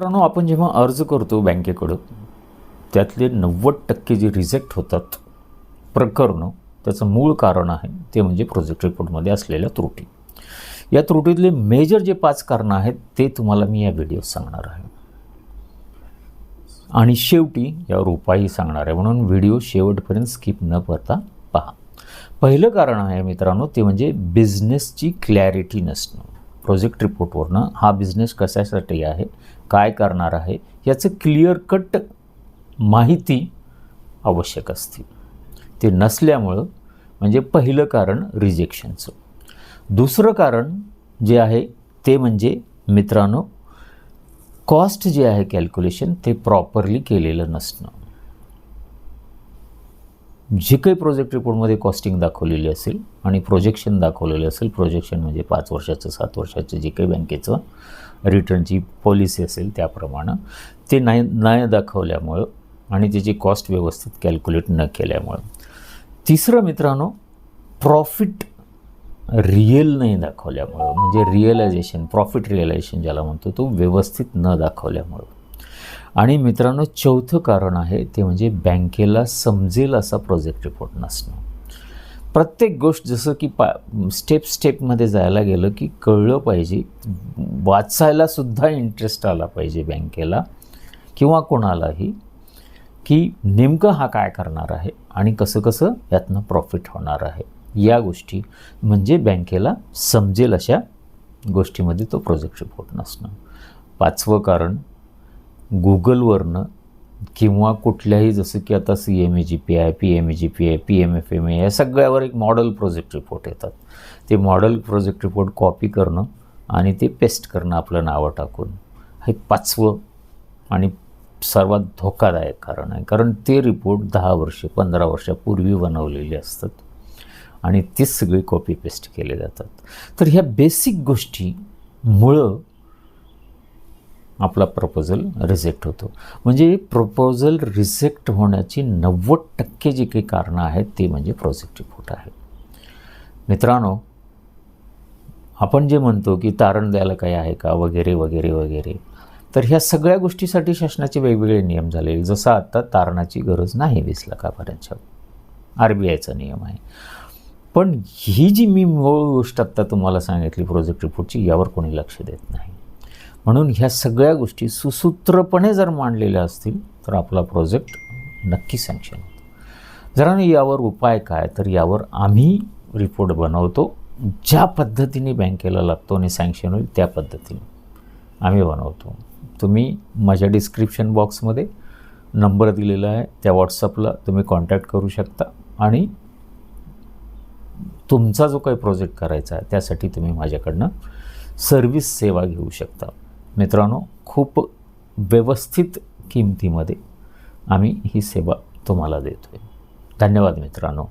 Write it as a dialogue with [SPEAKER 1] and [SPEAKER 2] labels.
[SPEAKER 1] मित्रांनो, आपण जेव्हा अर्ज करतो बँकेकडं त्यातले 90% जे रिजेक्ट होतात प्रकरणं, त्याचं मूळ कारण आहे ते म्हणजे प्रोजेक्ट रिपोर्टमध्ये असलेल्या त्रुटी. या त्रुटीतले मेजर जे 5 कारणं आहेत ते तुम्हाला मी या व्हिडिओत सांगणार आहे आणि शेवटी यावर उपायही सांगणार आहे, म्हणून व्हिडिओ शेवटपर्यंत स्किप न करता पहा. पहिलं कारण आहे मित्रांनो ते म्हणजे बिझनेसची क्लॅरिटी नसणं. प्रोजेक्ट रिपोर्टवरनं हा बिझनेस कशासाठी आहे, काय करणार आहे याचं क्लिअर कट माहिती आवश्यक असते. ते नसल्यामुळं म्हणजे पहिलं कारण रिजेक्शनचं. दुसरं कारण जे आहे ते म्हणजे मित्रांनो कॉस्ट जे आहे कॅल्क्युलेशन ते प्रॉपरली केलेलं नसणं. जे काही प्रोजेक्ट रिपोर्टमध्ये कॉस्टिंग दाखवलेली असेल आणि प्रोजेक्शन दाखवलेलं असेल, प्रोजेक्शन म्हणजे 5 वर्षाचं 7 वर्षाचं जे काही बँकेचं रिटर्नची पॉलिसी असेल त्याप्रमाणे ते नाही दाखवल्यामुळं आणि त्याची कॉस्ट व्यवस्थित कॅल्क्युलेट न केल्यामुळं. तिसरं मित्रांनो प्रॉफिट रिअल नाही दाखवल्यामुळं, म्हणजे रिअलायझेशन प्रॉफिट रिअलायझेशन ज्याला म्हणतो तो व्यवस्थित न दाखवल्यामुळं. आणि मित्रांनो चौथं कारण आहे ते म्हणजे बँकेला समजेल असा प्रोजेक्ट रिपोर्ट नसणं. प्रत्येक गोष्ट जसं की स्टेपमध्ये जायला गेलं की कळलं पाहिजे, वाचायलासुद्धा इंटरेस्ट आला पाहिजे बँकेला किंवा कोणालाही की नेमकं हा काय करणार आहे आणि कसं कसं यातनं प्रॉफिट होणार आहे. या गोष्टी म्हणजे बँकेला समजेल अशा गोष्टीमध्ये तो प्रोजेक्ट रिपोर्ट नसणं. 5वं कारण गुगलवरनं किंवा कुठल्याही जसं की आता CMAGPI, PMAGPI, PMFMA या सगळ्यावर एक मॉडेल प्रोजेक्ट रिपोर्ट येतात. ते मॉडेल प्रोजेक्ट रिपोर्ट कॉपी करणं आणि ते पेस्ट करणं आपलं नावं टाकून, हे 5वं आणि सर्वात धोकादायक कारण आहे. कारण ते रिपोर्ट 10 वर्ष 15 वर्षापूर्वी बनवलेले असतात आणि तेच सगळे कॉपी पेस्ट केले जातात. तर ह्या बेसिक गोष्टीमुळं आपला प्रपोजल रिजेक्ट होतो. म्हणजे प्रपोजल रिजेक्ट होण्याची 90% जी काही कारणं आहेत ते म्हणजे प्रोजेक्ट रिपोर्ट आहे. मित्रांनो आपण जे म्हणतो की तारण द्यायला काही आहे का वगैरे वगैरे वगैरे, तर ह्या सगळ्या गोष्टीसाठी शासनाचे वेगवेगळे नियम झाले. जसं आता तारणाची गरज नाही 20 लाखापर्यंतच्या RBIचा नियम आहे. पण ही जी मी मूळ गोष्ट आत्ता तुम्हाला सांगितली प्रोजेक्ट रिपोर्टची, यावर कोणी लक्ष देत नाही. म्हणून ह्या सगळ्या गोष्टी सुसूत्रपणे जर मांडलेल्या असतील तर आपला प्रोजेक्ट नक्की सँक्शन होतो. जरा यावर उपाय काय, तर यावर आम्ही रिपोर्ट बनवतो ज्या पद्धतीने बँकेला लागतो आणि सँक्शन होईल त्या पद्धतीने आम्ही बनवतो. तुम्ही माझ्या डिस्क्रिप्शन बॉक्समध्ये नंबर दिलेला आहे, त्या व्हॉट्सअपला तुम्ही कॉन्टॅक्ट करू शकता आणि तुमचा जो काही प्रोजेक्ट करायचा आहे त्यासाठी तुम्ही माझ्याकडनं सर्व्हिस सेवा घेऊ शकता. मित्रांनो खूप व्यवस्थित किमतीमध्ये आम्ही ही सेवा तुम्हाला देतो आहे. धन्यवाद मित्रांनो.